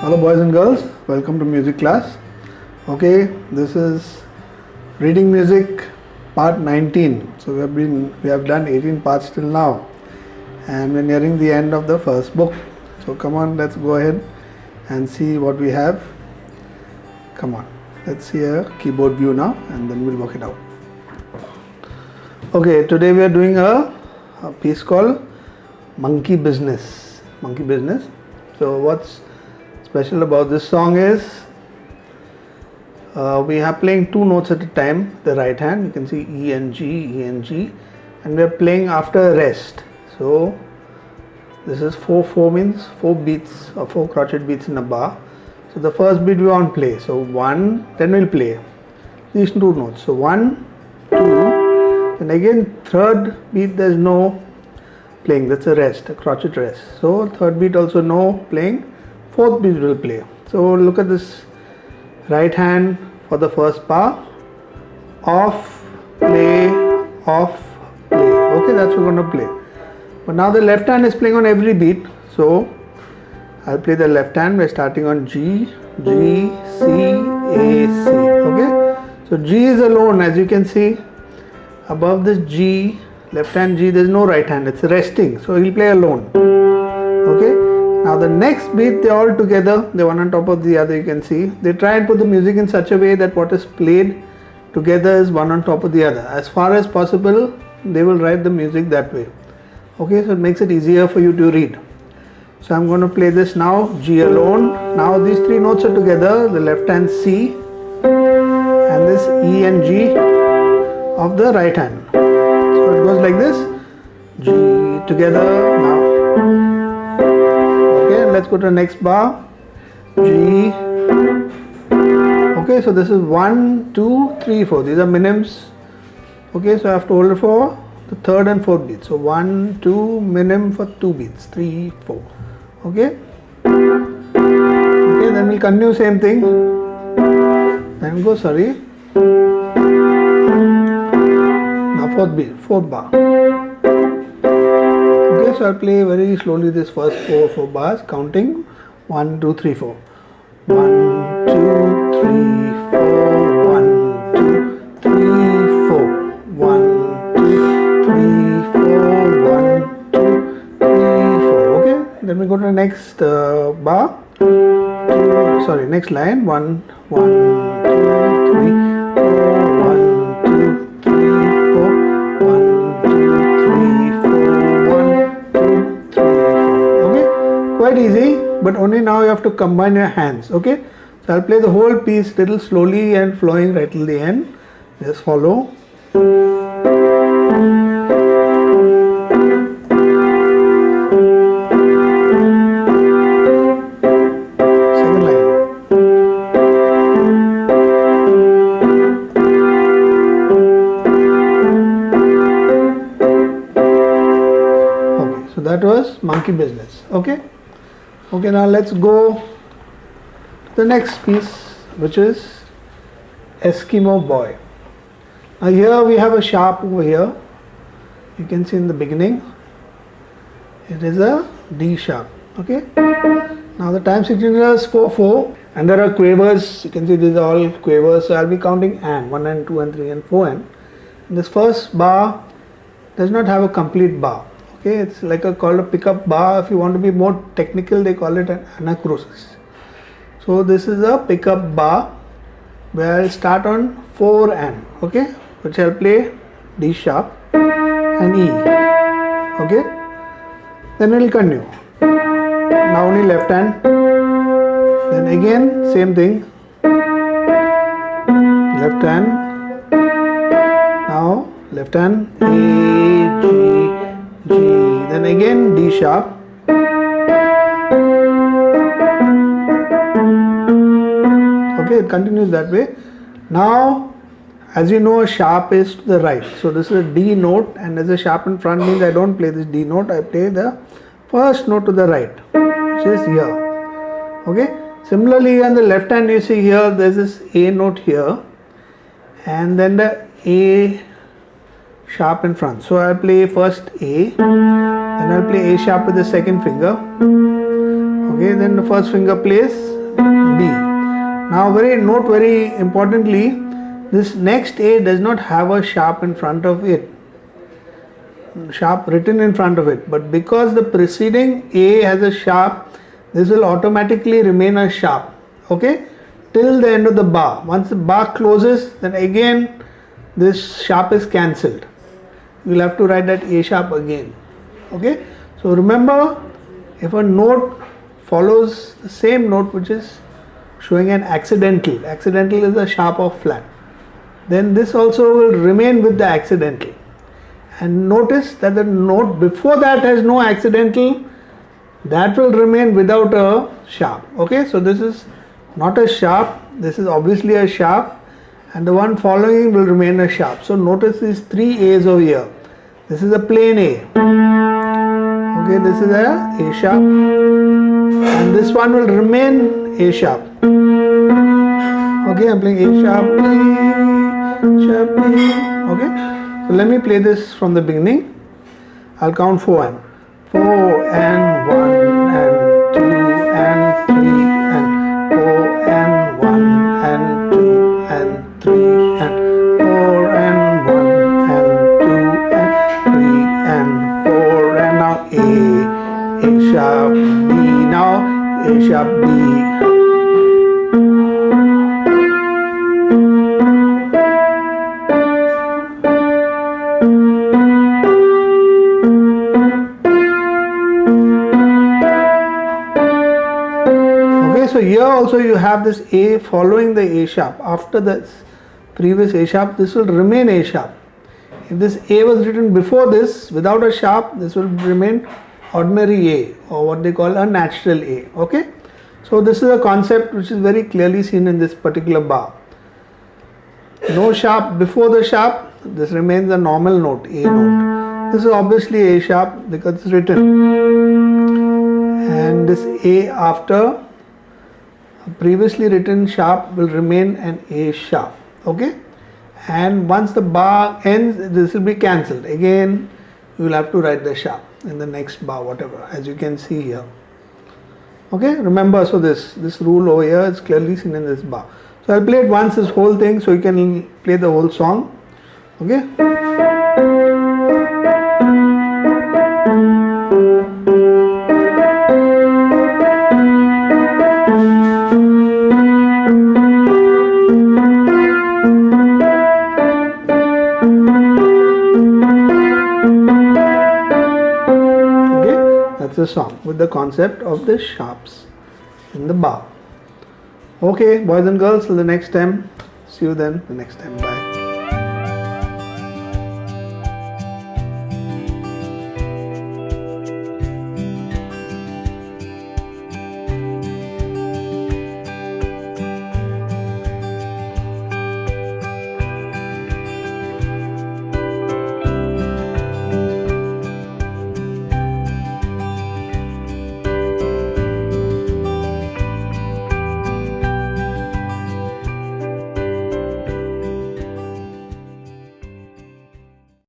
Hello boys and girls, welcome to music class. Okay, this is reading music part 19. So we have done 18 parts till now and we're nearing the end of the first book. So come on, let's go ahead and see what we have. Come on, let's see a keyboard view now and then we'll work it out. Okay, today we are doing a piece called Monkey Business. Monkey Business. So what's special about this song is we are playing two notes at a time. The right hand, you can see E and G, and we are playing after a rest. So this is 4/4 means 4 beats or 4 crotchet beats in a bar. So the first beat we won't play. So 1, then we'll play these two notes. So 1, 2, and again third beat there's no playing. That's a rest, a crotchet rest. So third beat also no playing. Fourth beat will play. So look at this right hand for the first bar. Off, play, off, play. Okay, that's what we're going to play. But now the left hand is playing on every beat. So I'll play the left hand by starting on G, G, C, A, C. Okay. So G is alone, as you can see. Above this G, left hand G, there is no right hand. It's resting. So he'll play alone. Okay. Now the next beat, they're all together, they're one on top of the other, you can see. They try and put the music in such a way that what is played together is one on top of the other. As far as possible, they will write the music that way. Okay, so it makes it easier for you to read. So I'm going to play this now, G alone. Now these three notes are together, the left hand C and this E and G of the right hand. So it goes like this, G together now. Let's go to the next bar, G. Okay, so this is 1, 2, 3, 4. These are minims. Okay, so I have to hold it for the third and fourth beat. So 1, 2, minim for 2 beats, 3, 4. Okay. Okay, then we'll continue same thing. Then go, sorry. Now fourth beat, fourth bar. Okay, so I'll play very slowly this first 4 bars, counting 1, 2, 3, 4. 1, 2, 3, 4. 1, 2, 3, 4. 1, 2, 3, 4. 1, 2, 3, 4. Okay, then we go to the next bar. Next line. 1, 2, 3, 4. 1, 2, 3, 4. 1, 2, 3, 4. 1, 2, 3, 4. Okay, quite easy, but only now you have to combine your hands. Okay, so I'll play the whole piece little slowly and flowing right till the end. Just follow. Second line. Okay, so that was Monkey Business. Okay, now let's go to the next piece, which is Eskimo Boy. Now here we have a sharp over here. You can see in the beginning it is a D sharp. Okay, now the time signature is 4/4 and there are quavers. You can see these are all quavers, so I'll be counting and 1 and 2 and 3 and 4 and this first bar does not have a complete bar. Okay, it's like called a pickup bar. If you want to be more technical, they call it an anacrosis. So this is a pickup bar where I'll start on 4 and, okay, which I'll play D sharp and E. Okay, then we'll continue. Now only left hand. Then again same thing. Left hand. Now left hand A, G, G, then again D sharp. Okay, it continues that way. Now, as you know, a sharp is to the right. So this is a D note and there's a sharp in front, means I don't play this D note. I play the first note to the right, which is here. Okay. Similarly, on the left hand, you see here, there's this A note here and then the A sharp in front. So I'll play first A, then I'll play A sharp with the second finger. Okay, then the first finger plays Now note very importantly, this next A does not have a sharp in front of it, sharp written in front of it, but because the preceding A has a sharp, this will automatically remain a sharp, okay, till the end of the bar. Once the bar closes, then again this sharp is cancelled. You will have to write that A sharp again, okay. So remember, if a note follows the same note which is showing an accidental is a sharp or flat, then this also will remain with the accidental. And notice that the note before that has no accidental, that will remain without a sharp, okay. So this is not a sharp, this is obviously a sharp, and the one following will remain a sharp. So notice these three A's over here. This is a plain A, okay, this is a A sharp, and this one will remain A sharp, okay. I'm playing A sharp, B sharp, B, okay. So let me play this from the beginning. I'll count 4 and 4 and 1 and 2 and 3 and 4 and 1 and 2 and 3 and 4 and 1 and 2 and 3 and 4, and now A sharp, B, now A sharp, B. So here also you have this A following the A sharp. After this previous A sharp, this will remain A sharp. If this A was written before this without a sharp, this will remain ordinary A, or what they call a natural A, okay. So this is a concept which is very clearly seen in this particular bar. No sharp before the sharp, this remains a normal note, A note. This is obviously A sharp because it's written, and this A after a previously written sharp will remain an A sharp, okay. And once the bar ends, this will be cancelled. Again you will have to write the sharp in the next bar, whatever, as you can see here, okay. Remember, so this rule over here is clearly seen in this bar. So I'll play it once, this whole thing, so you can play the whole song, okay. That's the song with the concept of the sharps in the bar. Okay, boys and girls, till the next time. See you then the next time. Bye.